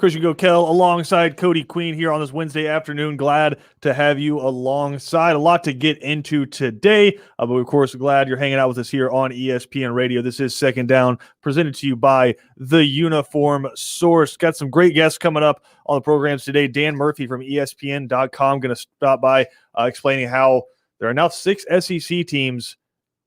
Christian Gokel alongside Cody Queen here on this Wednesday afternoon. Glad to have you alongside. A lot to get into today, but of course, glad you're hanging out with us here on ESPN Radio. This is Second Down, presented to you by The Uniform Source. Got some great guests coming up on the programs today. Dan Murphy from ESPN.com going to stop by explaining how there are now 6 SEC teams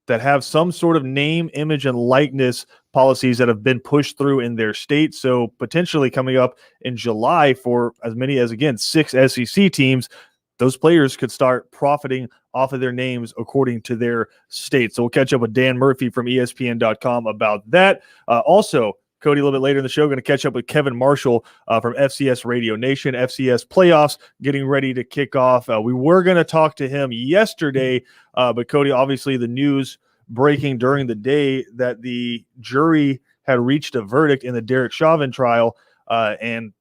that have some sort of name, image, and likeness policies that have been pushed through in their state. So potentially coming up in July for as many as, again, 6 SEC teams, those players could start profiting off of their names according to their state. So we'll catch up with Dan Murphy from ESPN.com about that. Also, Cody, a little bit later in the show, going to catch up with Kevin Marshall from FCS Radio Nation. FCS playoffs getting ready to kick off. We were going to talk to him yesterday, but Cody, obviously the news breaking during the day that the jury had reached a verdict in the Derek Chauvin trial, and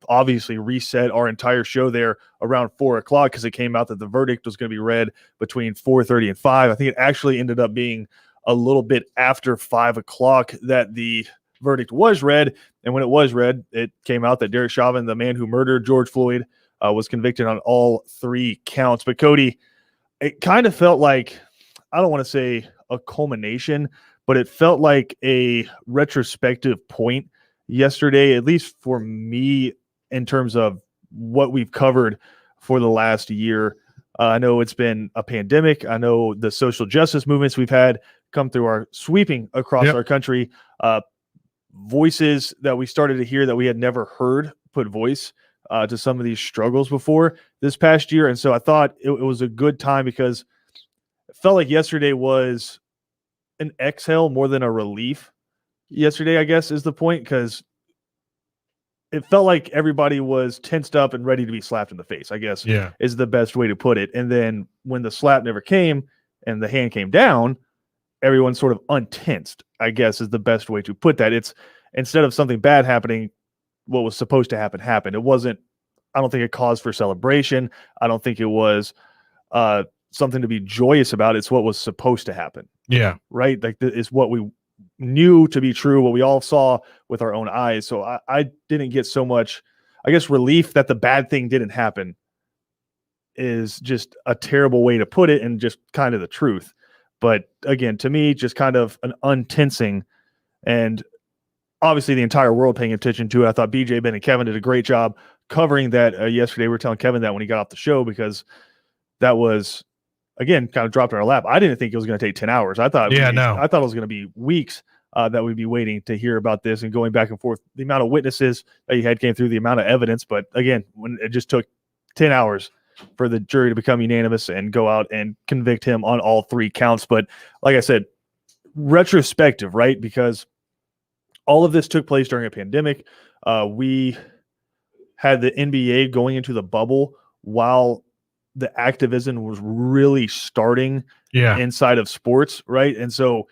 obviously reset our entire show there around 4 o'clock because it came out that the verdict was going to be read between 4:30 and 5. I think it actually ended up being a little bit after 5 o'clock that the verdict was read, and when it was read, it came out that Derek Chauvin, the man who murdered George Floyd, was convicted on all 3 counts. But Cody, it kind of felt like, I don't want to say a culmination, but it felt like a retrospective point yesterday, at least for me, in terms of what we've covered for the last year. I know it's been a pandemic. I know the social justice movements we've had come through our sweeping across our country. Voices that we started to hear that we had never heard put voice to some of these struggles before this past year. And so I thought it was a good time because it felt like yesterday was an exhale more than a relief. Yesterday, I guess, is the point, because it felt like everybody was tensed up and ready to be slapped in the face, I guess, is the best way to put it. And then when the slap never came and the hand came down, everyone sort of untensed, I guess, is the best way to put that. It's, instead of something bad happening, what was supposed to happen happened. It wasn't, I don't think, a cause for celebration. I don't think it was something to be joyous about. It's what was supposed to happen. Yeah. Right? Like, it's what we knew to be true, what we all saw with our own eyes. So I didn't get so much, I guess, relief that the bad thing didn't happen is just a terrible way to put it, and just kind of the truth. But again, to me, just kind of an untensing, and obviously the entire world paying attention to it. I thought BJ, Ben, and Kevin did a great job covering that yesterday. We were telling Kevin that when he got off the show, because that was, again, kind of dropped in our lap. I didn't think it was going to take 10 hours. I thought, I thought it was going to be weeks that we'd be waiting to hear about this and going back and forth. The amount of witnesses that you had came through, the amount of evidence. But again, when it just took 10 hours for the jury to become unanimous and go out and convict him on all 3 counts. But like I said, retrospective, right? Because all of this took place during a pandemic. We had the NBA going into the bubble while the activism was really starting inside of sports, right? And so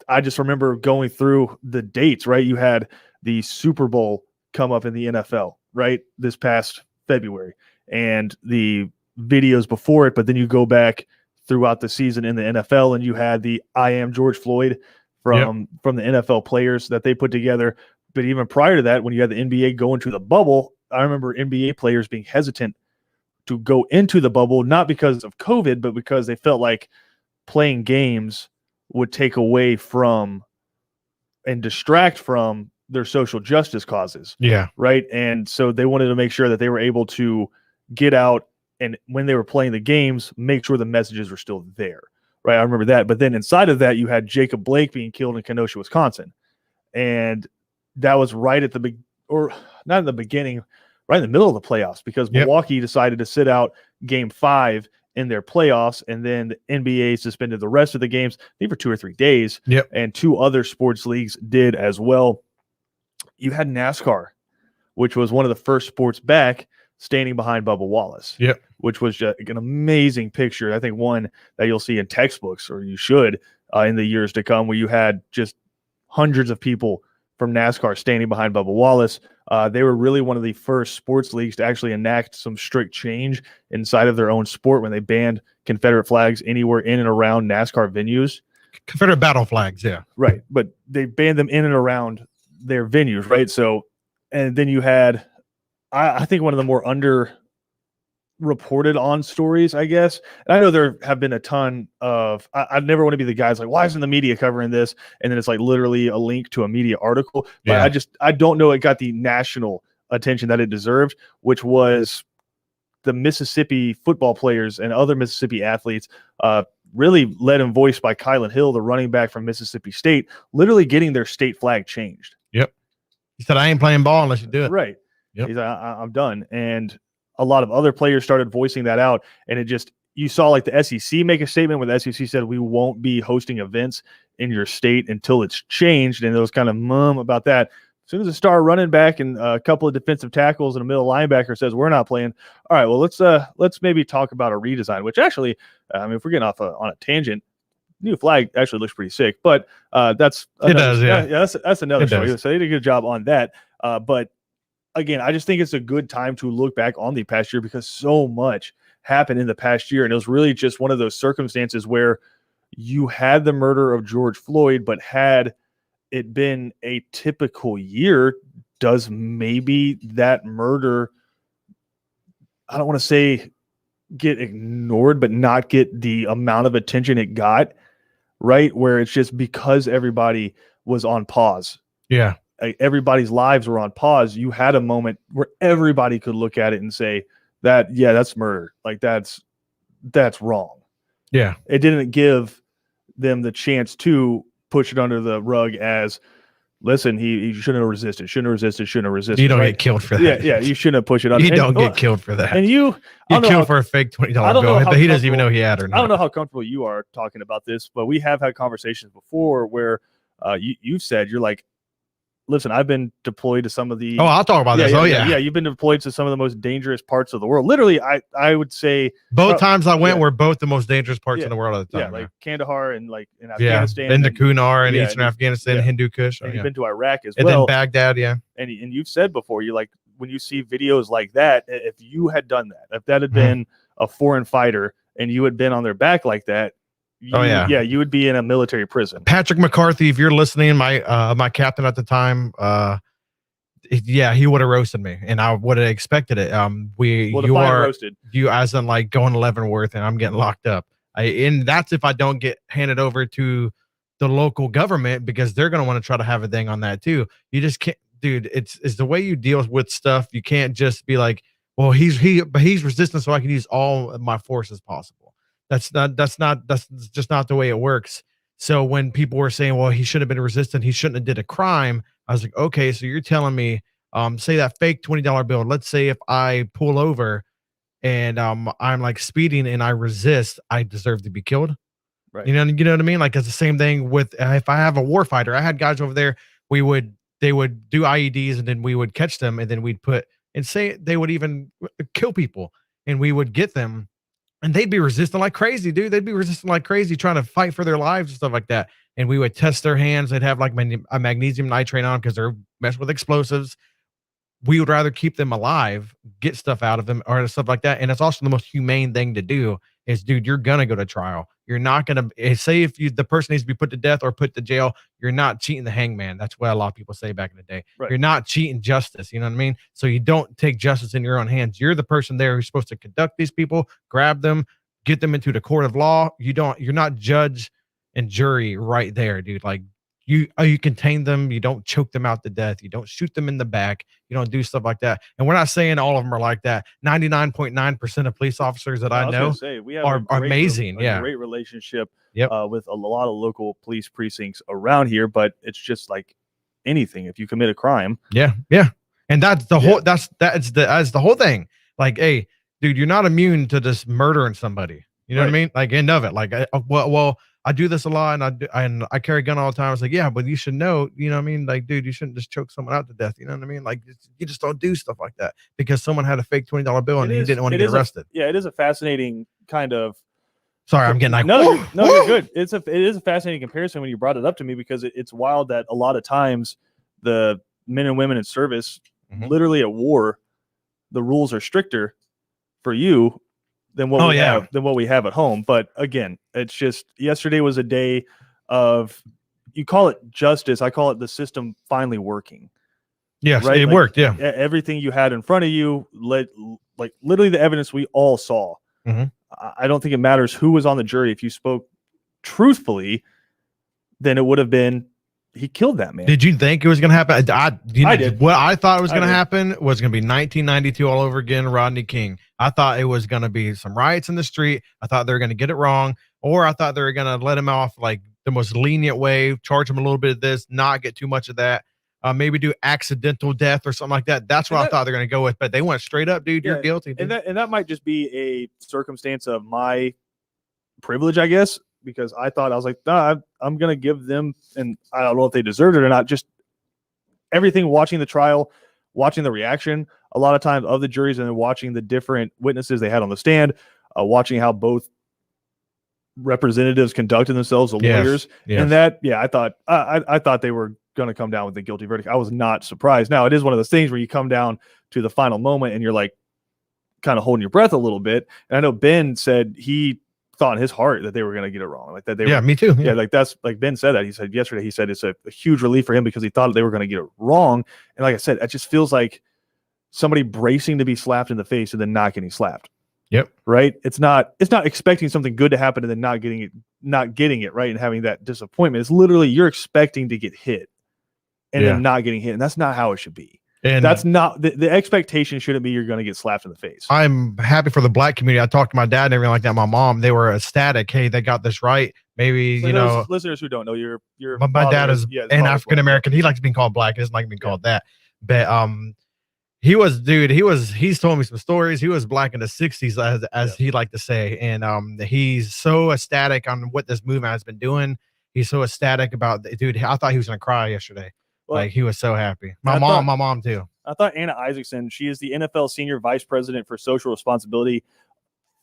I just remember going through the dates, right? You had the Super Bowl come up in the NFL, right, this past February, and the videos before it, but then you go back throughout the season in the NFL, and you had the I Am George Floyd from the NFL players that they put together. But even prior to that, when you had the NBA go into the bubble, I remember NBA players being hesitant to go into the bubble, not because of COVID, but because they felt like playing games would take away from and distract from their social justice causes. Yeah. Right. And so they wanted to make sure that they were able to get out, and when they were playing the games, make sure the messages were still there. Right. I remember that. But then inside of that, you had Jacob Blake being killed in Kenosha, Wisconsin. And that was right at the or not in the beginning, right in the middle of the playoffs, because Milwaukee decided to sit out Game 5 in their playoffs, and then the NBA suspended the rest of the games, I think, for 2 or 3 days. And 2 other sports leagues did as well. You had NASCAR, which was one of the first sports back, standing behind Bubba Wallace, which was just an amazing picture. I think one that you'll see in textbooks, or you should, in the years to come, where you had just hundreds of people from NASCAR standing behind Bubba Wallace. They were really one of the first sports leagues to actually enact some strict change inside of their own sport when they banned Confederate flags anywhere in and around NASCAR venues. Confederate battle flags, right. But they banned them in and around their venues, right? So And then you had, I think, one of the more reported on stories, I guess. And I know there have been a ton of, I never want to be the guys like, why isn't the media covering this? And then it's like literally a link to a media article. But I don't know it got the national attention that it deserved, which was the Mississippi football players and other Mississippi athletes, really led and voiced by Kylan Hill, the running back from Mississippi State, literally getting their state flag changed. Yep. He said, I ain't playing ball unless you do it. Right. Yep. He's like, I'm done. And a lot of other players started voicing that out. And it just, you saw like the SEC make a statement where the SEC said, we won't be hosting events in your state until it's changed. And it was kind of about that. As soon as a star running back and a couple of defensive tackles and a middle linebacker says we're not playing, all right, well, let's maybe talk about a redesign, which actually, I mean, if we're getting off on a tangent, new flag actually looks pretty sick, but that's another story. So they did a good job on that. But again, I just think it's a good time to look back on the past year because so much happened in the past year. And it was really just one of those circumstances where you had the murder of George Floyd, but had it been a typical year, does maybe that murder, I don't want to say get ignored, but not get the amount of attention it got, right? Where it's just because everybody was on pause. Yeah. Everybody's lives were on pause. You had a moment where everybody could look at it and say that's murder. Like that's wrong. Yeah. It didn't give them the chance to push it under the rug as, listen, he shouldn't have resisted. You don't get killed for that. Yeah, you shouldn't have pushed it under. You don't get killed for that. And you killed for a fake $20 bill, but he doesn't even know he had or not. I don't know how comfortable you are talking about this, but we have had conversations before where you've said, you're like, listen, I've been deployed to some of the. Oh, I'll talk about this. Yeah. You've been deployed to some of the most dangerous parts of the world. Literally, I would say both times I went were both the most dangerous parts in the world at the time. Yeah, like Kandahar and like in Afghanistan. Then the Kunar in Eastern Afghanistan, Hindu Kush. And you've been to Iraq as well. And then Baghdad, And you've said before, you like when you see videos like that, if you had done that, if that had been a foreign fighter and you had been on their back like that, you would be in a military prison. Patrick McCarthy, if you're listening, my captain at the time, he would have roasted me, and I would have expected it. Roasted. You as in like going to Leavenworth, and I'm getting locked up. And that's if I don't get handed over to the local government, because they're going to want to try to have a thing on that too. You just can't, dude. It's the way you deal with stuff. You can't just be like, well, he's resistant, so I can use all my force as possible. That's just not the way it works. So when people were saying, well, he should have been resistant, he shouldn't have did a crime, I was like, okay, so you're telling me, say that fake $20 bill. Let's say if I pull over and I'm like speeding and I resist, I deserve to be killed. Right. You know what I mean? Like it's the same thing with if I have a war fighter. I had guys over there, they would do IEDs and then we would catch them and then we'd say they would even kill people and we would get them. And they'd be resisting like crazy, dude. They'd be resisting like crazy, trying to fight for their lives and stuff like that. And we would test their hands. They'd have like a magnesium nitrate on because they're messing with explosives. We would rather keep them alive, get stuff out of them or stuff like that. And it's also the most humane thing to do is, dude, you're going to go to trial. You're not going to say if the person needs to be put to death or put to jail, you're not cheating the hangman. That's what a lot of people say back in the day. Right. You're not cheating justice. You know what I mean? So you don't take justice in your own hands. You're the person there who's supposed to conduct these people, grab them, get them into the court of law. You're not judge and jury right there, dude. Like you contain them. You don't choke them out to death. You don't shoot them in the back. You don't do stuff like that. And we're not saying all of them are like that. 99.9% of police officers that I know are amazing. Great relationship with a lot of local police precincts around here, but it's just like anything. If you commit a crime. Yeah. And that's the whole, that's the whole thing. Like, hey, dude, you're not immune to just murdering somebody. You know what I mean? Like end of it. Like, I do this a lot and I carry a gun all the time. I was like, yeah, but you should know, you know what I mean? Like, dude, you shouldn't just choke someone out to death. You know what I mean? Like you just don't do stuff like that because someone had a fake $20 bill and he didn't want to get arrested. It is a fascinating kind of. Sorry, I'm getting like, no, you're good. It is a fascinating comparison when you brought it up to me because it's wild that a lot of times the men and women in service, literally at war, the rules are stricter for you than what we have at home. But again, it's just yesterday was a day of, you call it justice, I call it the system finally working. Yes, right? it Like, worked. Yeah. Everything you had in front of you, like literally the evidence we all saw. Mhm. I don't think it matters who was on the jury. If you spoke truthfully, then it would have been he killed that man. Did you think it was going to happen? I did. What I thought was I going to did. happen was going to be 1992 all over again, Rodney King. I thought it was going to be some riots in the street. I thought they were going to get it wrong, or I thought they were going to let him off like the most lenient way, charge him a little bit of this, not get too much of that. Maybe do accidental death or something like that. That's what I thought they're going to go with, but they went straight up, dude. You're guilty. Dude. And that might just be a circumstance of my privilege, I guess, because I was like, nah, I'm going to give them, and I don't know if they deserved it or not, just everything, watching the trial, watching the reaction a lot of times of the juries, and then watching the different witnesses they had on the stand, watching how both representatives conducted themselves, the lawyers, and that, I thought they were going to come down with the guilty verdict. I was not surprised. Now, it is one of those things where you come down to the final moment and you're like kind of holding your breath a little bit. And I know Ben said he thought in his heart that they were going to get it wrong. Like that they me too. Yeah, like that's like Ben said that. He said yesterday, he said it's a huge relief for him because he thought they were going to get it wrong. And like I said, it just feels like somebody bracing to be slapped in the face and then not getting slapped. Yep. Right. It's not expecting something good to happen and then not getting it right, and having that disappointment. It's literally you're expecting to get hit and then not getting hit. And that's not how it should be. And that's not the expectation. Shouldn't be you're going to get slapped in the face. I'm happy for the black community. I talked to my dad and everything like that. My mom, they were ecstatic. Hey, they got this right. Maybe, so listeners who don't know, my dad is an African American. He likes being called black. He doesn't like being called that. But he's told me some stories. He was black in the 60s, as he liked to say. And he's so ecstatic on what this movement has been doing. He's so ecstatic about dude. I thought he was gonna cry yesterday. Well, like he was so happy. My mom too. I thought Anna Isaacson, she is the NFL Senior Vice President for Social Responsibility,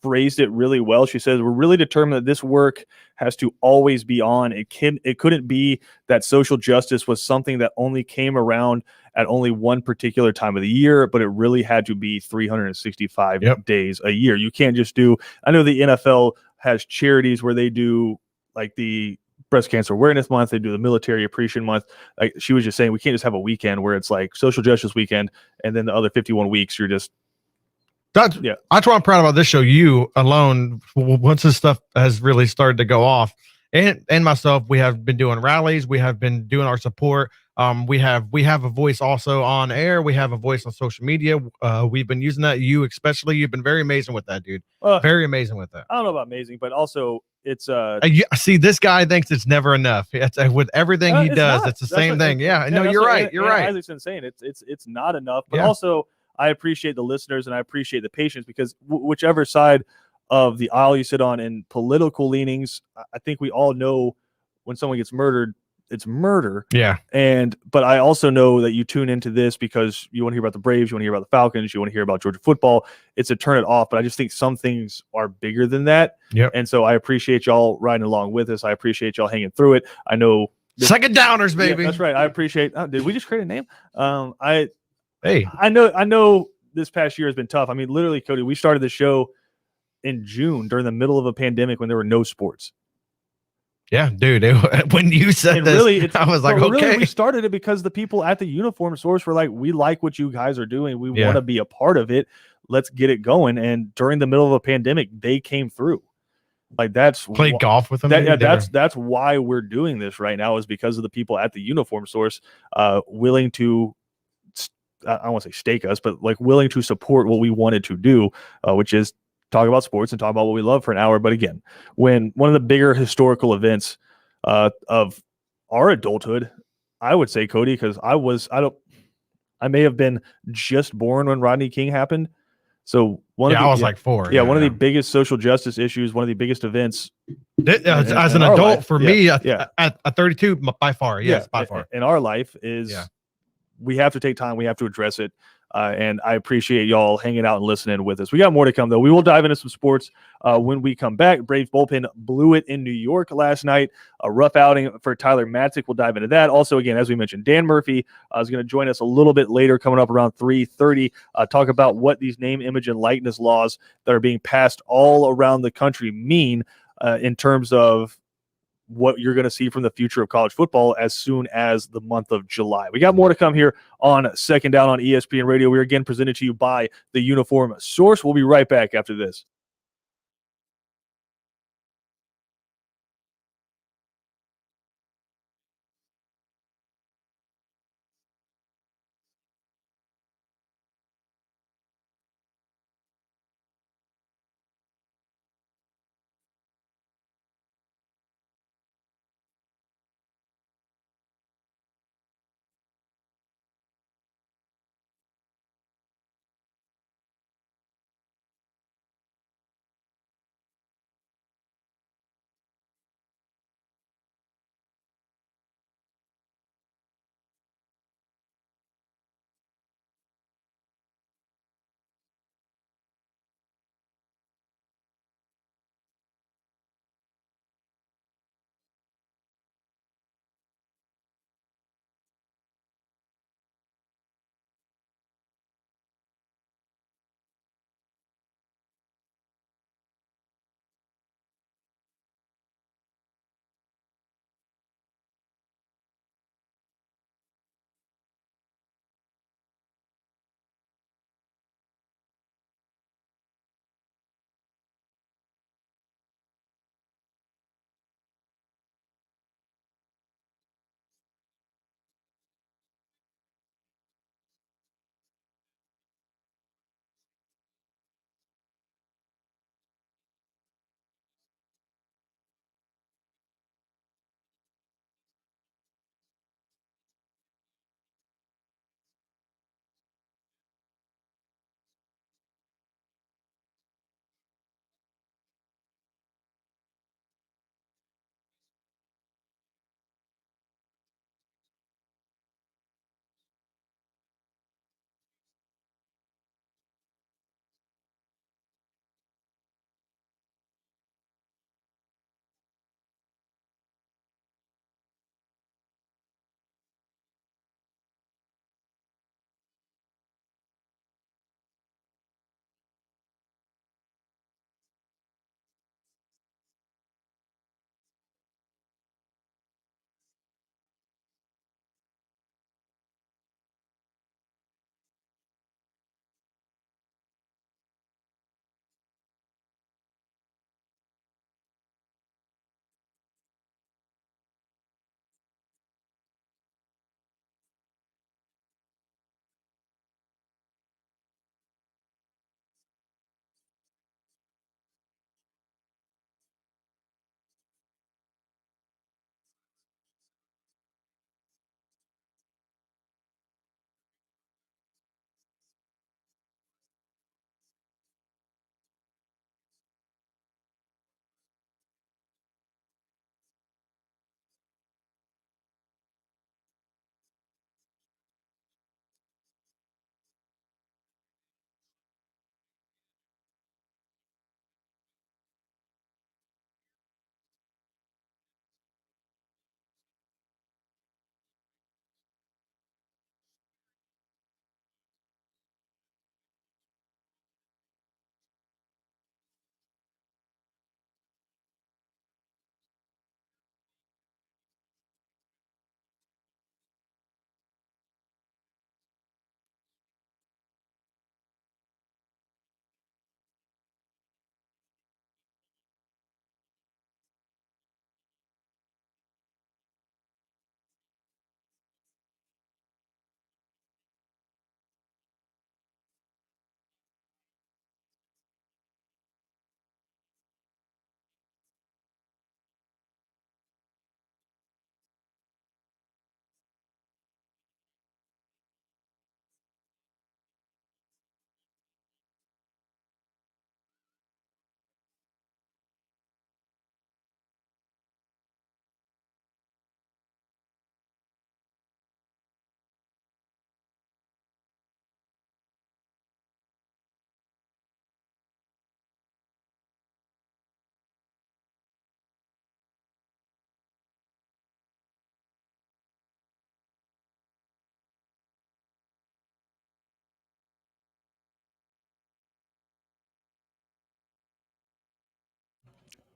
phrased it really well. She says, we're really determined that this work has to always be on. It couldn't be that social justice was something that only came around at only one particular time of the year, but it really had to be 365 days a year. You can't just I know the NFL has charities where they do like the Breast Cancer Awareness Month, they do the Military Appreciation Month. Like she was just saying, we can't just have a weekend where it's like Social Justice Weekend, and then the other 51 weeks you're just. That's why I'm proud about this show. You alone, once this stuff has really started to go off, and myself, we have been doing rallies, we have been doing our support. We have a voice also on air. We have a voice on social media. We've been using that. You especially, you've been very amazing with that, dude. Very amazing with that. I don't know about amazing, but also it's see, this guy thinks it's never enough. It's with everything he does. It's the same thing. No, you're right. You're right. Isaacson saying it's not enough, but also I appreciate the listeners and I appreciate the patience, because whichever side of the aisle you sit on in political leanings, I think we all know when someone gets murdered, it's murder. Yeah. But I also know that you tune into this because you want to hear about the Braves, you want to hear about the Falcons, you want to hear about Georgia football. It's a turn it off, but I just think some things are bigger than that. Yep. And so I appreciate y'all riding along with us. I appreciate y'all hanging through it. I know second downers, baby. Yeah, that's right. I appreciate. Did we just create a name? I I know this past year has been tough. I mean, literally, Cody, we started the show in June during the middle of a pandemic when there were no sports. Yeah, dude. When you said this, really, I was like, okay. Really, we started it because the people at the uniform source were like, we like what you guys are doing. We want to be a part of it. Let's get it going. And during the middle of a pandemic, they came through. Like played golf with them. That's why we're doing this right now, is because of the people at the uniform source willing to, I don't want to say stake us, but like willing to support what we wanted to do, which is talk about sports and talk about what we love for an hour. But again, when one of the bigger historical events of our adulthood, I would say, Cody, because I may have been just born when Rodney King happened. So I was like 4. Yeah, one of the biggest social justice issues, one of the biggest events. As an adult, for me, at 32, by far, by far. In our life is we have to take time, we have to address it. And I appreciate y'all hanging out and listening with us. We got more to come, though. We will dive into some sports when we come back. Braves bullpen blew it in New York last night. A rough outing for Tyler Matzik. We'll dive into that. Also, again, as we mentioned, Dan Murphy is going to join us a little bit later, coming up around 3:30. Talk about what these name, image, and likeness laws that are being passed all around the country mean in terms of what you're going to see from the future of college football as soon as the month of July. We got more to come here on Second Down on ESPN Radio. We are again presented to you by the Uniform Source. We'll be right back after this.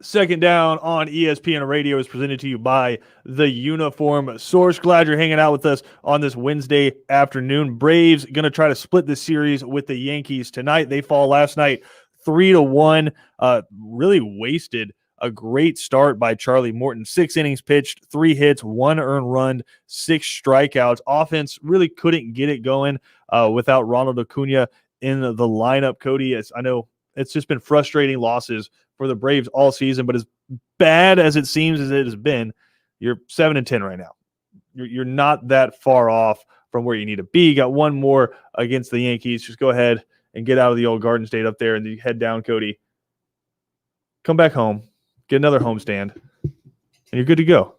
Second Down on ESPN Radio is presented to you by the Uniform Source. Glad you're hanging out with us on this Wednesday afternoon. Braves going to try to split the series with the Yankees tonight. They fall last night 3-1. Really wasted a great start by Charlie Morton. 6 innings pitched, 3 hits, 1 earned run, 6 strikeouts. Offense really couldn't get it going without Ronald Acuna in the lineup. Cody, I know it's just been frustrating losses for the Braves all season, but as bad as it seems as it has been, you're 7-10 right now. You're not that far off from where you need to be. You got one more against the Yankees. Just go ahead and get out of the old Garden State up there and you head down, Cody. Come back home, get another homestand, and you're good to go.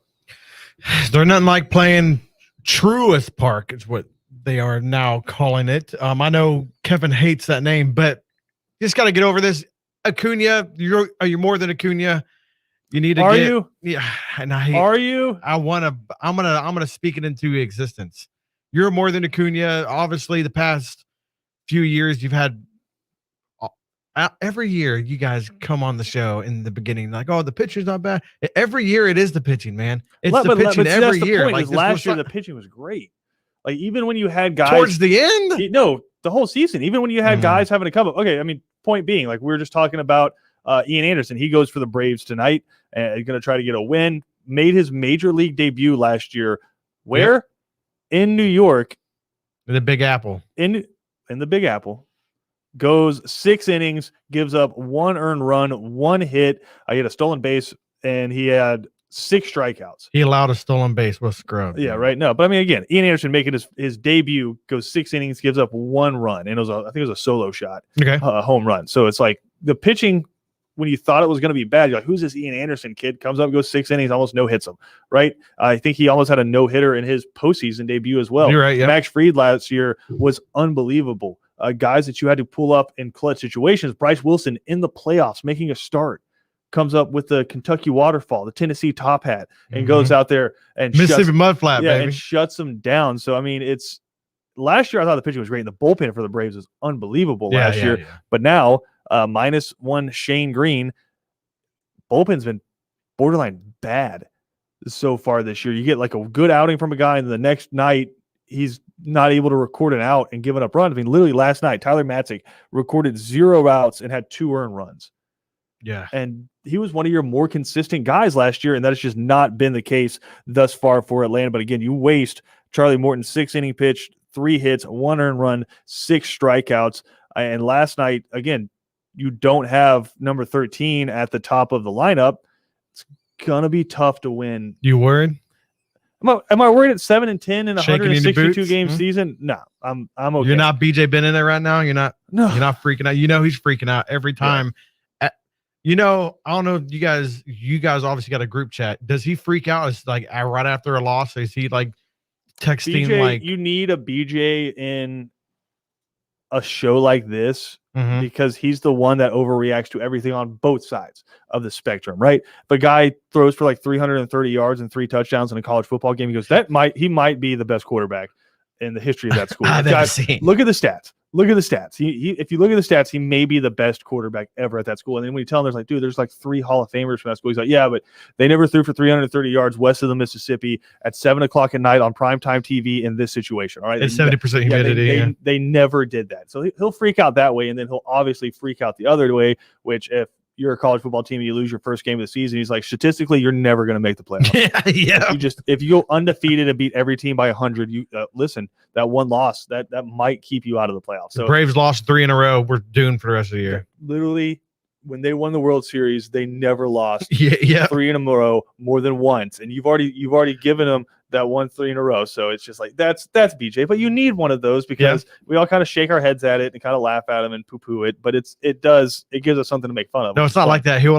They're nothing like playing Truist Park is what they are now calling it. I know Kevin hates that name, but you just got to get over this. Acuna, you're more than Acuna. You need to Are get. you? Yeah, and I hate. Are you? I'm gonna speak it into existence. You're more than Acuna. Obviously, the past few years you've had. Every year you guys come on the show in the beginning like, oh, the pitcher's not bad. Every year it is the pitching, man. It's the pitching every year. Like last year, the pitching was great. Like even when you had guys towards the end, the whole season. Even when you had guys having a couple. Okay, I mean, point being, like we were just talking about Ian Anderson. He goes for the Braves tonight and he's going to try to get a win. Made his major league debut last year. Where? Yep. In New York. In the Big Apple. In the Big Apple. Goes 6 innings, gives up 1 earned run, 1 hit. He had a stolen base, and he had 6 strikeouts. He allowed a stolen base. What scrub? Yeah, right. No, but I mean, again, Ian Anderson making his debut, goes 6 innings, gives up 1 run, and I think it was a solo shot, home run. So it's like the pitching, when you thought it was going to be bad, you're like, who's this Ian Anderson kid? Comes up, goes 6 innings, almost no hits him, right? I think he almost had a no-hitter in his postseason debut as well. You're right, yeah. Max Fried last year was unbelievable. Guys that you had to pull up in clutch situations. Bryce Wilson in the playoffs making a start comes up with the Kentucky waterfall, the Tennessee top hat, and goes out there and Mississippi mud flap, baby, and shuts them down. So I mean, it's last year I thought the pitching was great, and the bullpen for the Braves was unbelievable last year. Yeah. But now -1 Shane Green, bullpen's been borderline bad so far this year. You get like a good outing from a guy, and the next night he's not able to record an out and giving up runs. I mean, literally last night, Tyler Matzik recorded 0 outs and had 2 earned runs. Yeah. And he was one of your more consistent guys last year, and that has just not been the case thus far for Atlanta. But again, you waste Charlie Morton, 6 inning pitch, 3 hits, 1 earned run, 6 strikeouts. And last night, again, you don't have number 13 at the top of the lineup. It's going to be tough to win. You worried? Am I worried at 7-10 in a 162 game Mm-hmm. season? No, I'm okay. You're not BJ Bennett right now. You're not freaking out. You know he's freaking out every time. Yeah. I don't know. You guys obviously got a group chat. Does he freak out? It's like right after a loss. Is he like texting BJ, like you need a BJ in a show like this because he's the one that overreacts to everything on both sides of the spectrum, right? If a guy throws for like 330 yards and 3 touchdowns in a college football game, he goes, he might be the best quarterback in the history of that school. Look at the stats. Look at the stats. If you look at the stats, he may be the best quarterback ever at that school. And then when you tell him, there's like 3 Hall of Famers from that school. He's like, yeah, but they never threw for 330 yards west of the Mississippi at 7:00 at night on primetime TV in this situation. All right. It's 70% humidity. They never did that. So he'll freak out that way. And then he'll obviously freak out the other way, which if you're a college football team and you lose your first game of the season, he's like, statistically, you're never going to make the playoffs. Yeah. If you go undefeated and beat every team by 100, you listen, that one loss that might keep you out of the playoffs. So the Braves lost 3 in a row. We're doomed for the rest of the year. Literally, when they won the World Series, they never lost 3 in a row more than once, and you've already given them that 3 in a row. So it's just like that's BJ, but you need one of those because we all kind of shake our heads at it and kind of laugh at him and poo-poo it, but it gives us something to make fun of. No, it's not like that. He'll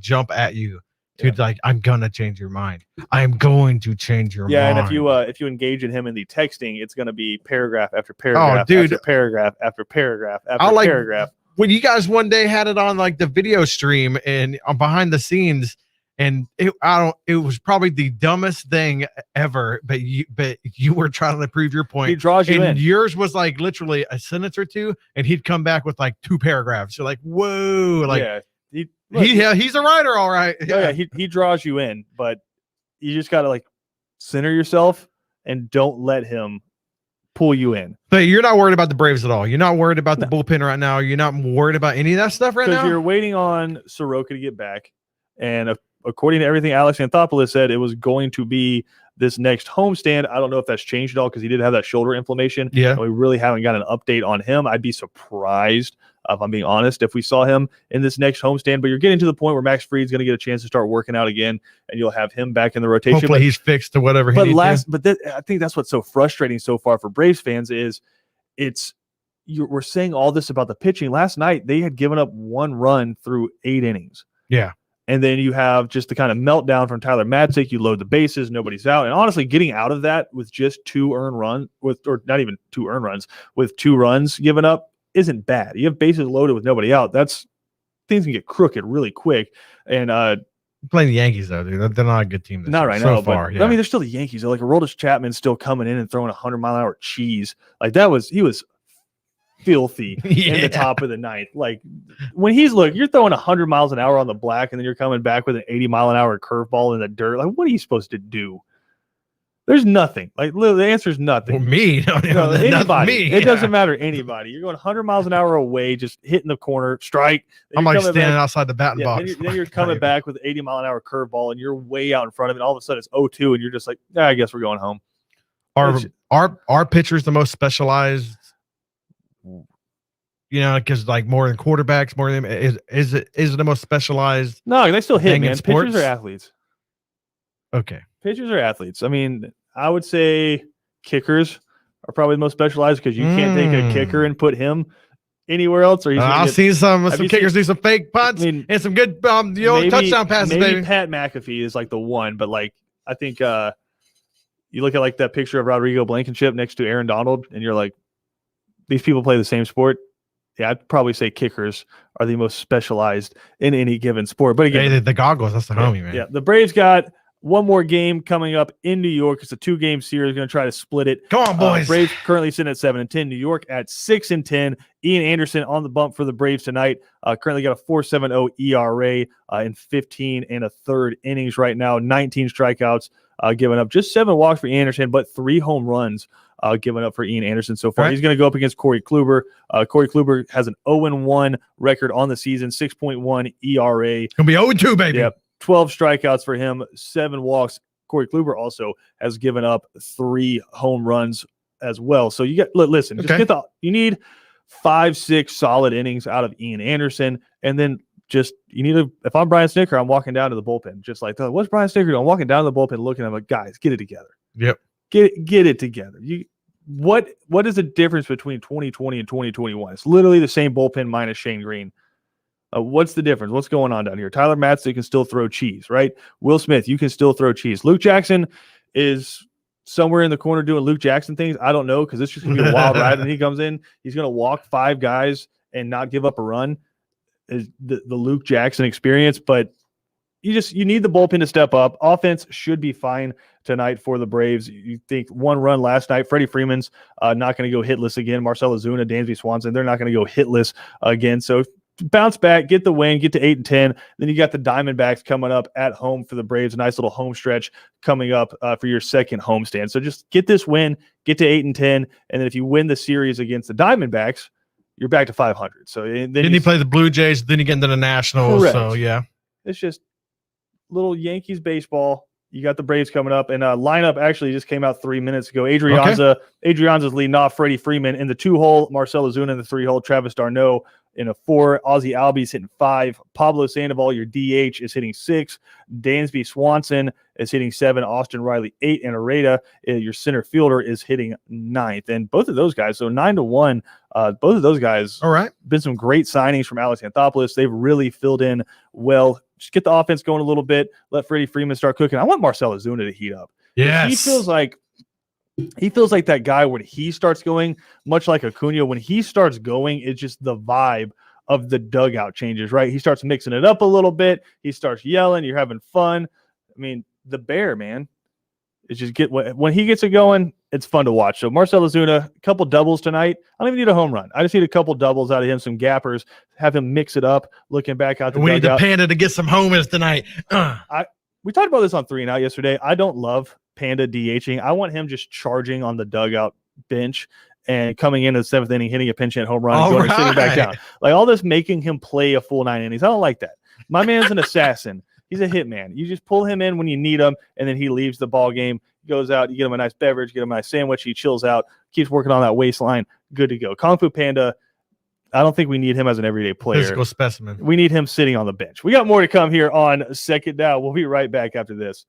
jump at you to like, I'm gonna change your mind. I'm going to change your mind. Yeah, and if you engage in him in the texting, it's gonna be paragraph after paragraph after paragraph after paragraph after paragraph. When you guys one day had it on like the video stream and behind the scenes, and it was probably the dumbest thing ever, but you were trying to prove your point. He draws you in. Yours was like literally a sentence or two, and he'd come back with like 2 paragraphs. You're like, whoa, like He's a writer, all right. Yeah, he draws you in, but you just got to like center yourself and don't let him pull you in. But you're not worried about the Braves at all. You're not worried about the bullpen right now. You're not worried about any of that stuff right now. Because you're waiting on Soroka to get back, and according to everything Alex Anthopoulos said, it was going to be this next homestand. I don't know if that's changed at all because he did have that shoulder inflammation. Yeah, and we really haven't got an update on him. I'd be surprised, if I'm being honest, if we saw him in this next homestand. But you're getting to the point where Max Fried's going to get a chance to start working out again, and you'll have him back in the rotation. Hopefully, he's fixed to whatever he needs. I think that's what's so frustrating so far for Braves fans is we're saying all this about the pitching. Last night they had given up 1 run through 8 innings. Yeah. And then you have just the kind of meltdown from Tyler Matzik. You load the bases, nobody's out. And honestly, getting out of that with just 2 earned runs, or not even 2 earned runs, with 2 runs given up isn't bad. You have bases loaded with nobody out. Things can get crooked really quick. And playing the Yankees though, dude, they're not a good team. Not right now, but I mean, they're still the Yankees. They're like Aroldis Chapman still coming in and throwing 100-mile-an-hour cheese. Like he was filthy in the top of the 9th. Like when you're throwing 100 miles an hour on the black, and then you're coming back with an 80-mile-an-hour curveball in the dirt. Like, what are you supposed to do? There's nothing. Like, the answer is nothing. Well, me, anybody. It doesn't matter. Anybody. You're going 100 miles an hour away, just hitting the corner, strike. I'm like standing outside the batting box. Then you're coming back with an 80-mile-an-hour curveball, and you're way out in front of it. All of a sudden, it's 0-2, and you're just like, I guess we're going home. Are pitchers the most specialized? Because like more than quarterbacks, more than is it the most specialized? No, they still hit, man. Sports? Pitchers are athletes. Okay. Pitchers are athletes. I mean, I would say kickers are probably the most specialized because you can't take a kicker and put him anywhere else. Or I've seen some kickers do some fake punts and some good touchdown passes. Maybe Pat McAfee is like the one, but like I think you look at like that picture of Rodrigo Blankenship next to Aaron Donald, and you're like, these people play the same sport. Yeah, I'd probably say kickers are the most specialized in any given sport. But again, the goggles, that's the homie, man. Yeah, the Braves got one more game coming up in New York. It's a 2-game series. Going to try to split it. Come on, boys. Braves currently sitting at 7-10. New York at 6-10. Ian Anderson on the bump for the Braves tonight. Currently got a 4.70 ERA in 15 1/3 innings right now. 19 strikeouts given up. Just 7 walks for Ian Anderson, but 3 home runs given up for Ian Anderson so far. Right. He's going to go up against Corey Kluber. Corey Kluber has an 0-1 record on the season, 6.1 ERA. Going to be 0-2, baby. Yep. 12 strikeouts for him, 7 walks. Corey Kluber also has given up 3 home runs as well. So you listen, you need 5-6 solid innings out of Ian Anderson, and then if I'm Brian Snitker, I'm walking down to the bullpen, just like, what's Brian Snitker doing? I'm walking down to the bullpen looking at him like, guys, get it together. Yep. Get it together. What is the difference between 2020 and 2021? It's literally the same bullpen minus Shane Green. What's the difference? What's going on down here? Tyler Matzik can still throw cheese, right? Will Smith, you can still throw cheese. Luke Jackson is somewhere in the corner doing Luke Jackson things. I don't know, because it's just going to be a wild ride when he comes in. He's going to walk 5 guys and not give up a run. Is the Luke Jackson experience, but you need the bullpen to step up. Offense should be fine tonight for the Braves. You think 1 run last night. Freddie Freeman's not going to go hitless again. Marcell Ozuna, Dansby Swanson, they're not going to go hitless again. So bounce back, get the win, get to 8-10. Then you got the Diamondbacks coming up at home for the Braves. A nice little home stretch coming up for your second homestand. So just get this win, get to 8-10, and then if you win the series against the Diamondbacks, you're back to 500. So then you play the Blue Jays, then you get into the Nationals. Correct. So yeah, it's just little Yankees baseball. You got the Braves coming up, and lineup actually just came out 3 minutes ago. Adrianza's leading off. Freddie Freeman in the 2-hole, Marcell Ozuna in the 3-hole, Travis d'Arnaud in a 4, Ozzie Albies hitting 5, Pablo Sandoval, your DH, is hitting 6, Dansby Swanson is hitting 7, Austin Riley 8, and Areta, your center fielder, is hitting 9th. And both of those guys, so 9-1, both of those guys, all right, been some great signings from Alex Anthopoulos. They've really filled in well. Just get the offense going a little bit. Let Freddie Freeman start cooking. I want Marcell Ozuna to heat up. Yes. He feels like that guy when he starts going, much like Acuna, when he starts going, it's just the vibe of the dugout changes, right? He starts mixing it up a little bit. He starts yelling. You're having fun. I mean, the Bear, man. It's just when he gets it going, it's fun to watch. So Marcell Ozuna, a couple doubles tonight. I don't even need a home run. I just need a couple doubles out of him, some gappers, have him mix it up, looking back out the We need the dugout. Panda to get some homers tonight. We talked about this on 3 and Out yesterday. I don't love Panda DHing. I want him just charging on the dugout bench and coming in the 7th inning, hitting a pinch hit home run, and going and sitting back down. Like all this making him play a full 9 innings. I don't like that. My man's an assassin. He's a hitman. You just pull him in when you need him, and then he leaves the ball game, goes out, you get him a nice beverage, get him a nice sandwich, he chills out, keeps working on that waistline, good to go. Kung Fu Panda, I don't think we need him as an everyday player. Physical specimen. We need him sitting on the bench. We got more to come here on Second Down. We'll be right back after this.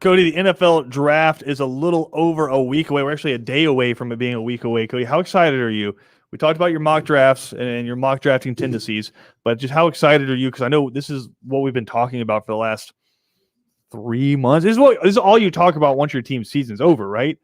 Cody, the NFL draft is a little over a week away. We're actually a day away from it being a week away. Cody, how excited are you? We talked about your mock drafts and your mock drafting tendencies, but just how excited are you? Because I know this is what we've been talking about for the last 3 months. This is all you talk about once your team's season's over, right?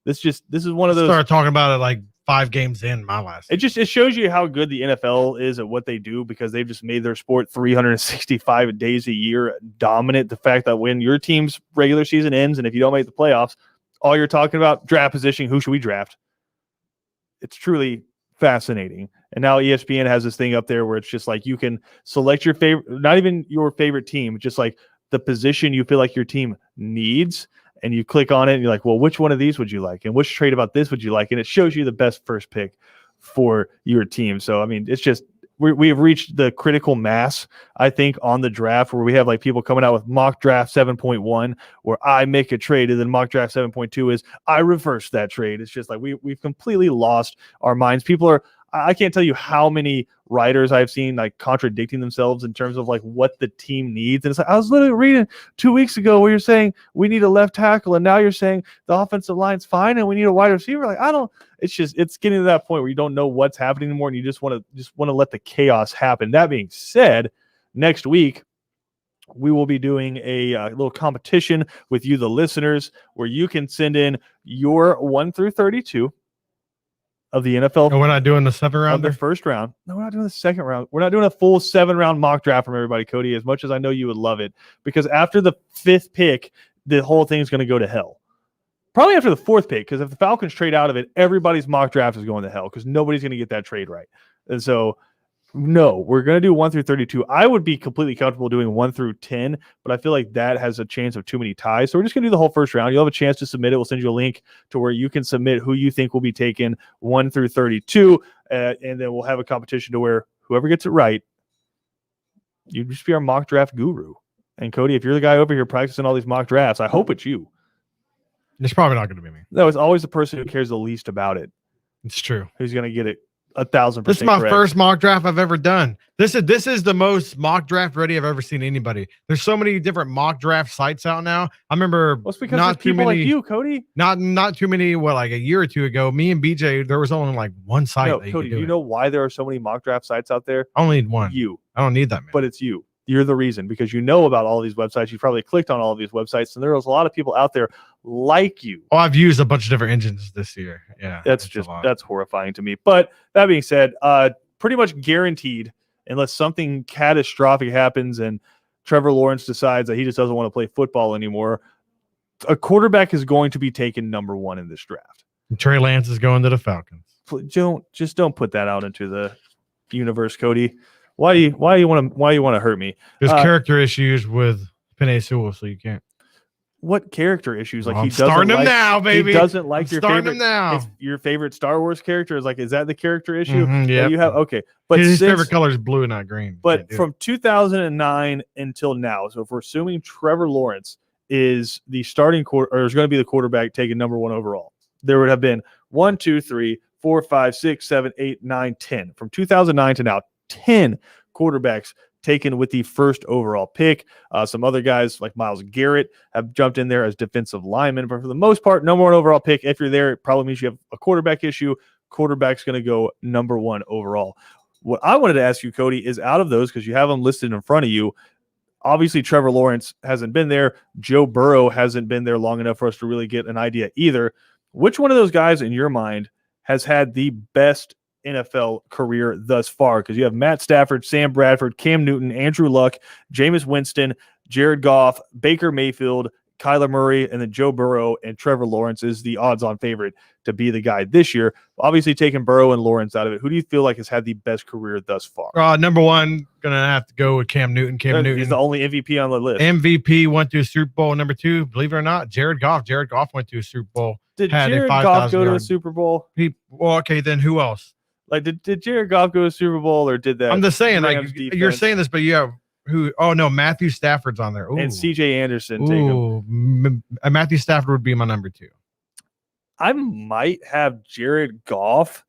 This is one of those. Started talking about it like 5 games in my last. It shows you how good the NFL is at what they do, because they've just made their sport 365 days a year dominant. The fact that when your team's regular season ends and if you don't make the playoffs, all you're talking about draft positioning, who should we draft? It's truly fascinating. And now ESPN has this thing up there where it's just like you can select your favorite, not even your favorite team, just like the position you feel like your team needs. And you click on it and you're like, well, which one of these would you like? And which trade about this would you like? And it shows you the best first pick for your team. So, I mean, it's just, we have reached the critical mass, I think, on the draft where we have like people coming out with mock draft 7.1 where I make a trade, and then mock draft 7.2 is I reverse that trade. It's just like we've completely lost our minds. I can't tell you how many writers I've seen like contradicting themselves in terms of like what the team needs. And it's like, I was literally reading 2 weeks ago where you're saying we need a left tackle, and now you're saying the offensive line's fine and we need a wide receiver. Like, it's getting to that point where you don't know what's happening anymore, and you just want to let the chaos happen. That being said, next week we will be doing a little competition with you, the listeners, where you can send in your 1 through 32 of the NFL. And we're not doing the 7 round. The first round. No, we're not doing the second round. We're not doing a full 7-round mock draft from everybody, Cody, as much as I know you would love it, because after the 5th pick, the whole thing is going to go to hell. Probably after the 4th pick, because if the Falcons trade out of it, everybody's mock draft is going to hell because nobody's going to get that trade right. And so, no, we're going to do 1 through 32. I would be completely comfortable doing 1 through 10, but I feel like that has a chance of too many ties. So we're just going to do the whole first round. You'll have a chance to submit it. We'll send you a link to where you can submit who you think will be taken 1 through 32. And then we'll have a competition to where whoever gets it right, you just be our mock draft guru. And Cody, if you're the guy over here practicing all these mock drafts, I hope it's you. It's probably not going to be me. No, it's always the person who cares the least about it. It's true. Who's going to get it 1,000%. This is my correct. first mock draft I've ever done. This is the most mock draft ready I've ever seen anybody. There's so many different mock draft sites out now. I remember it's because not too many, like you, Cody. Not too many. Well, like a year or two ago, me and BJ, there was only like one site. No, Cody, do you know why there are so many mock draft sites out there? I only need one. You. I don't need that many. But it's you. You're the reason, because you know about all these websites. You probably clicked on all of these websites, and there's a lot of people out there like you. Oh, I've used a bunch of different engines this year. Yeah, that's horrifying to me. But that being said, pretty much guaranteed, unless something catastrophic happens and Trevor Lawrence decides that he just doesn't want to play football anymore, a quarterback is going to be taken number 1 in this draft. And Trey Lance is going to the Falcons. Don't put that out into the universe, Cody. Why do you want to hurt me? There's character issues with Penei Sewell, so you can't. What character issues? Like, well, he doesn't starting like, him now, baby. He doesn't like your favorite. Him now. Your favorite Star Wars character is like, is that the character issue? Yeah, you have. Okay, but his favorite color is blue, not green. But from 2009 until now, so if we're assuming Trevor Lawrence is the starting quarter, or is going to be the quarterback taken number 1 overall, there would have been 1, 2, 3, 4, 5, 6, 7, 8, 9, 10 from 2009 to now. 10 quarterbacks taken with the first overall pick. Some other guys like Myles Garrett have jumped in there as defensive linemen, but for the most part, number 1 overall pick. If you're there, it probably means you have a quarterback issue. Quarterback's going to go number 1 overall. What I wanted to ask you, Cody, is out of those, because you have them listed in front of you, obviously Trevor Lawrence hasn't been there. Joe Burrow hasn't been there long enough for us to really get an idea either. Which one of those guys in your mind has had the best NFL career thus far? Because you have Matt Stafford, Sam Bradford, Cam Newton, Andrew Luck, Jameis Winston, Jared Goff, Baker Mayfield, Kyler Murray, and then Joe Burrow, and Trevor Lawrence is the odds-on favorite to be the guy this year. Obviously, taking Burrow and Lawrence out of it, who do you feel like has had the best career thus far? Number 1, gonna have to go with Cam Newton. Newton is the only MVP on the list. MVP, went to a Super Bowl. Number 2, believe it or not, Jared Goff. Jared Goff went to a Super Bowl. Did Jared Goff go to a Super Bowl? Well, okay, then who else? Like, did Jared Goff go to a Super Bowl, or did that? I'm just saying, like, you're saying this, but you have who? Oh no, Matthew Stafford's on there. Ooh. And C.J. Anderson. Take him. Matthew Stafford would be my number 2. I might have Jared Goff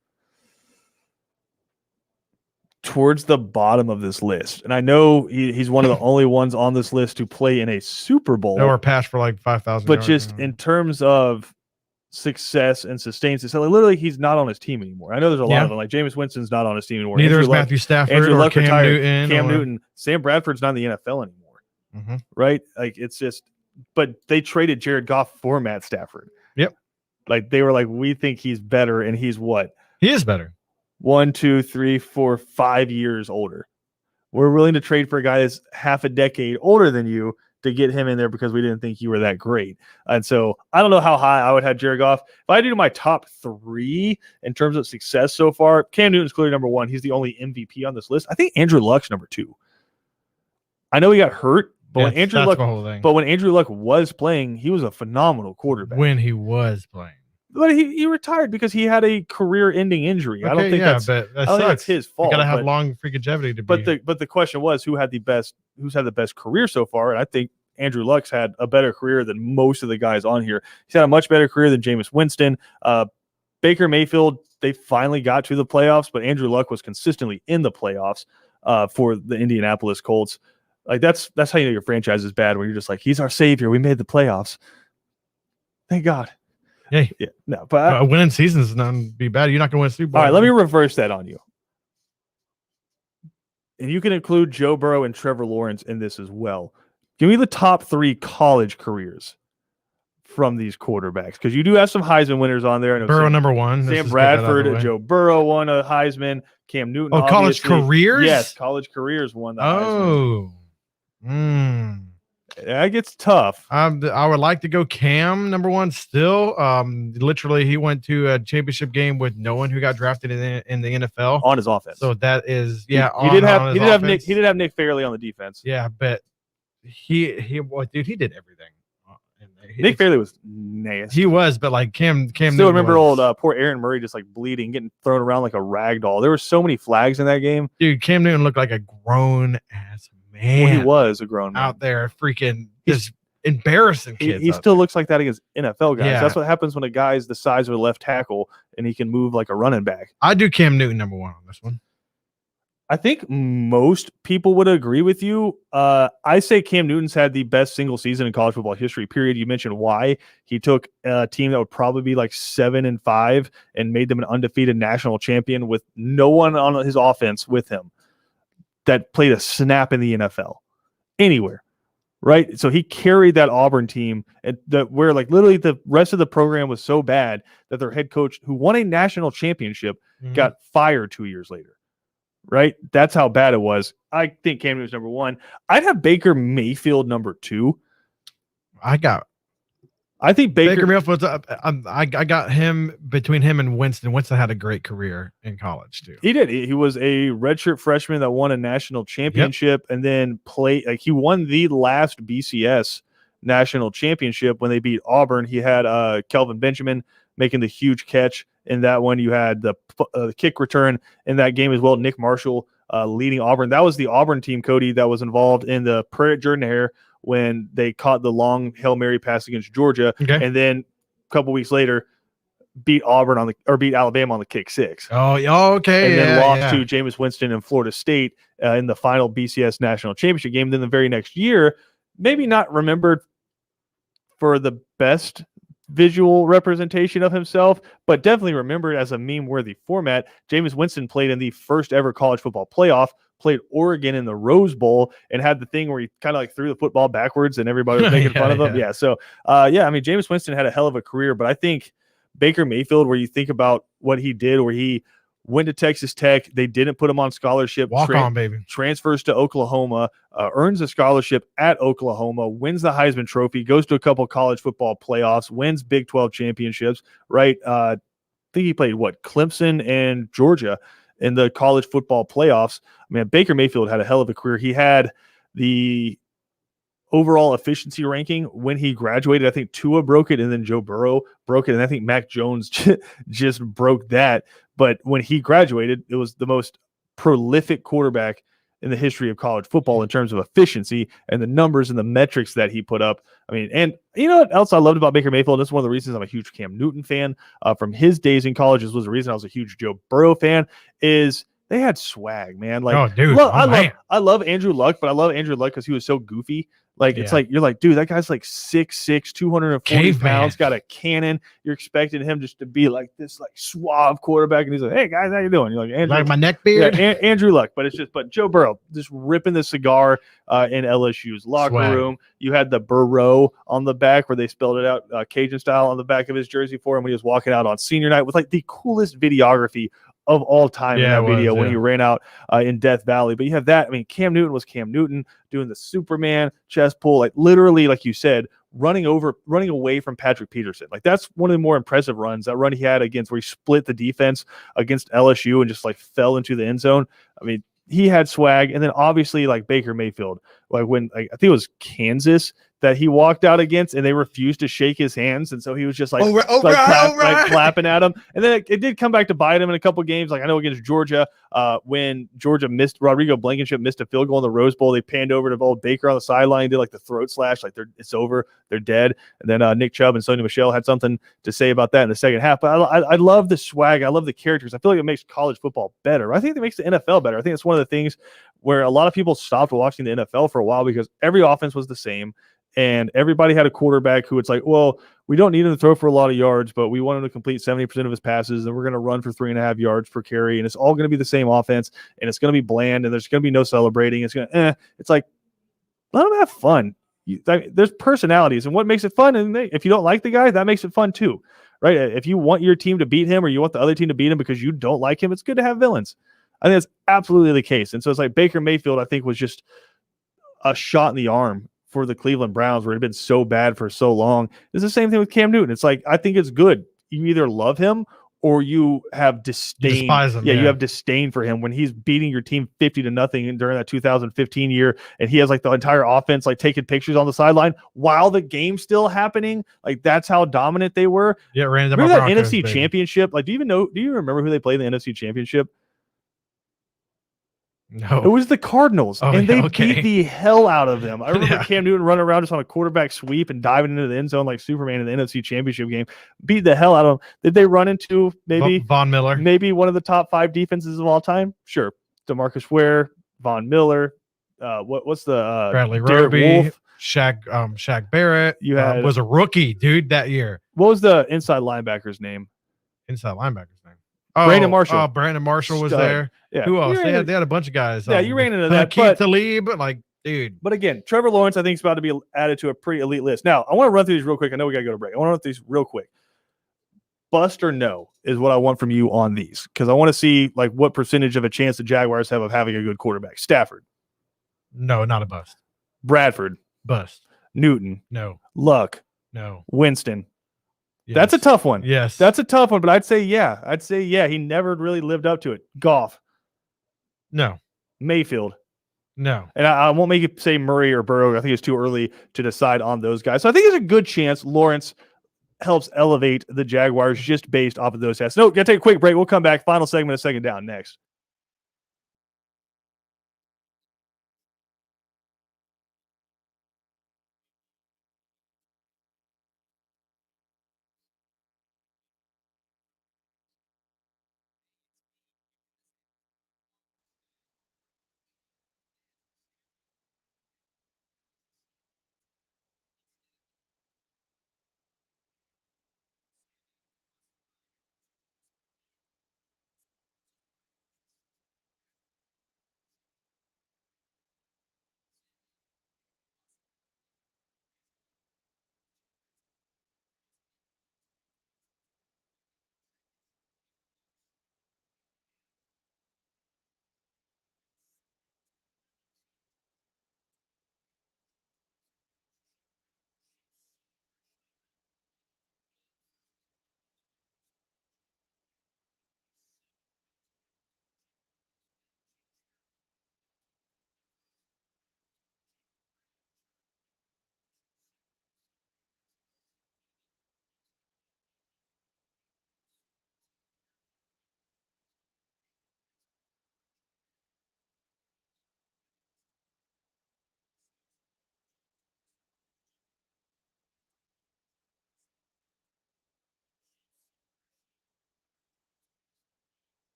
towards the bottom of this list. And I know he's one of the only ones on this list to play in a Super Bowl. Or pass for like 5,000 But yards. just in terms of success and sustained success, like literally he's not on his team anymore. I know there's a lot of them. Like Jameis Winston's not on his team anymore. Neither is Matthew Stafford Andrew or Luck Cam retired. Newton. Cam Newton. Sam Bradford's not in the NFL anymore. Right? Like it's just, but they traded Jared Goff for Matt Stafford. Yep. Like they were like, we think he's better, and he's what? He is better. 1, 2, 3, 4, 5 years older. We're willing to trade for a guy that's half a decade older than you to get him in there because we didn't think you were that great. And so I don't know how high I would have Jared Goff. If I do my top 3 in terms of success so far, Cam Newton's clearly number 1. He's the only MVP on this list. I think Andrew Luck's number 2. I know he got hurt, but when Andrew Luck was playing, he was a phenomenal quarterback. When he was playing. But he retired because he had a career-ending injury. Okay, I don't think that's his fault. You gotta have long longevity to be. But the question was, who's had the best career so far? And I think Andrew Luck's had a better career than most of the guys on here. He's had a much better career than Jameis Winston. Baker Mayfield, they finally got to the playoffs, but Andrew Luck was consistently in the playoffs for the Indianapolis Colts. Like that's how you know your franchise is bad, when you're just like, he's our savior. We made the playoffs. Thank God. Yeah. No, but a winning season is not be bad. You're not going to win a Super Bowl. All right, let me reverse that on you. And you can include Joe Burrow and Trevor Lawrence in this as well. Give me the top 3 college careers from these quarterbacks, because you do have some Heisman winners on there. Burrow number 1. Sam Bradford, Joe Burrow won a Heisman. Cam Newton. Oh, college careers? Yes, college careers won the Heisman. That gets tough. I would like to go Cam number 1 still. Literally, he went to a championship game with no one who got drafted in the NFL on his offense. So that is he did have Nick Fairley on the defense. Yeah, but he did everything. Nick Fairley was nasty. He was, but like Cam still remember old poor Aaron Murray just like bleeding, getting thrown around like a rag doll. There were so many flags in that game. Dude, Cam Newton looked like a grown ass man. Well, he was a grown man out there, freaking just embarrassing kids. He still looks like that against NFL guys. Yeah. That's what happens when a guy's the size of a left tackle and he can move like a running back. I do Cam Newton number 1 on this one. I think most people would agree with you. I say Cam Newton's had the best single season in college football history, period. You mentioned why. He took a team that would probably be like 7-5 and made them an undefeated national champion with no one on his offense with him that played a snap in the NFL anywhere. Right. So he carried that Auburn team where like literally the rest of the program was so bad that their head coach, who won a national championship, got fired 2 years later. Right. That's how bad it was. I think Cam Newton's number 1. I'd have Baker Mayfield number 2. I think Baker Mayfield was I got him between him and Winston. Winston had a great career in college too. He did. He was a redshirt freshman that won a national championship and then played like he won the last BCS national championship when they beat Auburn. He had Kelvin Benjamin making the huge catch in that one. You had the kick return in that game as well. Nick Marshall leading Auburn. That was the Auburn team, Cody, that was involved in the Prayer at Jordan-Hare when they caught the long Hail Mary pass against Georgia. Okay. And then a couple weeks later beat Alabama on the kick 6. Oh, okay. And then lost to Jameis Winston and Florida State in the final BCS national championship game. Then the very next year, maybe not remembered for the best visual representation of himself, but definitely remembered as a meme-worthy format. Jameis Winston played in the first ever college football playoff, played Oregon in the Rose Bowl, and had the thing where he kind of like threw the football backwards and everybody was making fun of him. Yeah. So, I mean, Jameis Winston had a hell of a career, but I think Baker Mayfield, where you think about what he did, where he went to Texas Tech, they didn't put him on scholarship. Walk on, baby. Transfers to Oklahoma, earns a scholarship at Oklahoma, wins the Heisman Trophy, goes to a couple college football playoffs, wins Big 12 championships, right? I think he played, Clemson and Georgia in the college football playoffs. I mean, Baker Mayfield had a hell of a career. He had the overall efficiency ranking when he graduated. I think Tua broke it, and then Joe Burrow broke it, and I think Mac Jones just broke that. But when he graduated, it was the most prolific quarterback in the history of college football in terms of efficiency and the numbers and the metrics that he put up. I mean, and you know what else I loved about Baker Mayfield? This is one of the reasons I'm a huge Cam Newton fan from his days in college. This was the reason I was a huge Joe Burrow fan, is they had swag, man. Like, Oh, dude, my man. I love Andrew Luck, but I love Andrew Luck because he was so goofy. Like, it's Yeah. like, you're like, dude, that guy's like 6'6", 240 Caveman. pounds, got a cannon. You're expecting him just to be like this, like suave quarterback, and he's like, hey guys, how you doing? You're like, Andrew, Like my neck beard. yeah, Andrew Luck, but Joe Burrow just ripping the cigar in LSU's locker Swag. room. You had the Burrow on the back where they spelled it out Cajun style on the back of his jersey for him when he was walking out on senior night with like the coolest videography of all time in that video when he ran out in Death Valley. But you have that. I mean, Cam Newton was Cam Newton doing the Superman chest pull, like literally, like you said, running away from Patrick Peterson. Like, that's one of the more impressive runs. That run he had against where he split the defense against LSU and just like fell into the end zone. I mean, he had swag. And then obviously like Baker Mayfield, like when I think it was Kansas that he walked out against and they refused to shake his hands. And so he was just like, clapping at him. And then it did come back to bite him in a couple games. Like I know against Georgia, when Georgia Rodrigo Blankenship missed a field goal in the Rose Bowl, they panned over to old Baker on the sideline, did like the throat slash, like it's over, they're dead. And then Nick Chubb and Sony Michel had something to say about that in the second half. But I love the swag. I love the characters. I feel like it makes college football better. I think it makes the NFL better. I think it's one of the things where a lot of people stopped watching the NFL for a while because every offense was the same. And everybody had a quarterback who it's like, well, we don't need him to throw for a lot of yards, but we want him to complete 70% of his passes, and we're going to run for 3.5 yards per carry, and it's all going to be the same offense, and it's going to be bland, and there's going to be no celebrating. It's like, let them have fun. There's personalities, and what makes it fun, and if you don't like the guy, that makes it fun too, right? If you want your team to beat him or you want the other team to beat him because you don't like him, it's good to have villains. I think that's absolutely the case. And so it's like Baker Mayfield, I think, was just a shot in the arm for the Cleveland Browns, where it had been so bad for so long. It's the same thing with Cam Newton. It's like, I think it's good. You either love him or you have disdain. You despise him, you have disdain for him when he's beating your team 50-0 during that 2015 year, and he has like the entire offense like taking pictures on the sideline while the game's still happening. Like, that's how dominant they were. Yeah, remember that NFC Championship? Like, do you remember who they played in the NFC Championship? No. It was the Cardinals, and they beat the hell out of them. I remember Cam Newton running around just on a quarterback sweep and diving into the end zone like Superman in the NFC Championship game. Beat the hell out of them. Did they run into maybe Von Miller? Maybe one of the top 5 defenses of all time? Sure. DeMarcus Ware, Von Miller, what's the Bradley Derek Roby, Wolf, Shaq Barrett. You had was a rookie, dude, that year. What was the inside linebacker's name? Brandon Marshall. Oh, Brandon Marshall was there. Yeah. Who else? They had a bunch of guys. Yeah, you ran into that. Keith Talib, like, dude. But again, Trevor Lawrence, I think, is about to be added to a pretty elite list. Now, I want to run through these real quick. I know we got to go to break. I want to run through these real quick. Bust or no is what I want from you on these, because I want to see like what percentage of a chance the Jaguars have of having a good quarterback. Stafford. No, not a bust. Bradford. Bust. Newton. No. Luck. No. Winston. Yes. That's a tough one. Yes. That's a tough one, but I'd say yeah. He never really lived up to it. Goff. No. Mayfield. No. And I won't make you say Murray or Burrow. I think it's too early to decide on those guys. So I think there's a good chance Lawrence helps elevate the Jaguars just based off of those tests. No, gotta take a quick break. We'll come back. Final segment of Second Down next.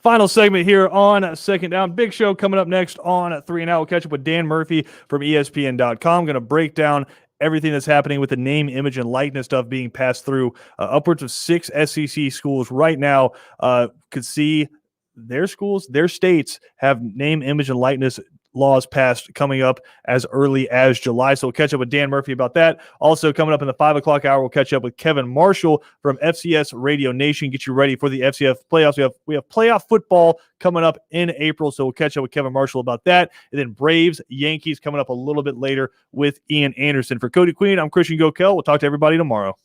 Final segment here on Second Down. Big show coming up next on 3 and Out. We'll catch up with Dan Murphy from ESPN.com. Going to break down everything that's happening with the name, image, and likeness stuff being passed through. Upwards of 6 SEC schools right now could see their schools, their states have name, image, and likeness laws passed coming up as early as July. So we'll catch up with Dan Murphy about that. Also coming up in the 5 o'clock hour, we'll catch up with Kevin Marshall from FCS Radio Nation. Get you ready for the FCS playoffs. We have playoff football coming up in April. So we'll catch up with Kevin Marshall about that. And then Braves, Yankees coming up a little bit later with Ian Anderson. For Cody Queen, I'm Christian Gokel. We'll talk to everybody tomorrow.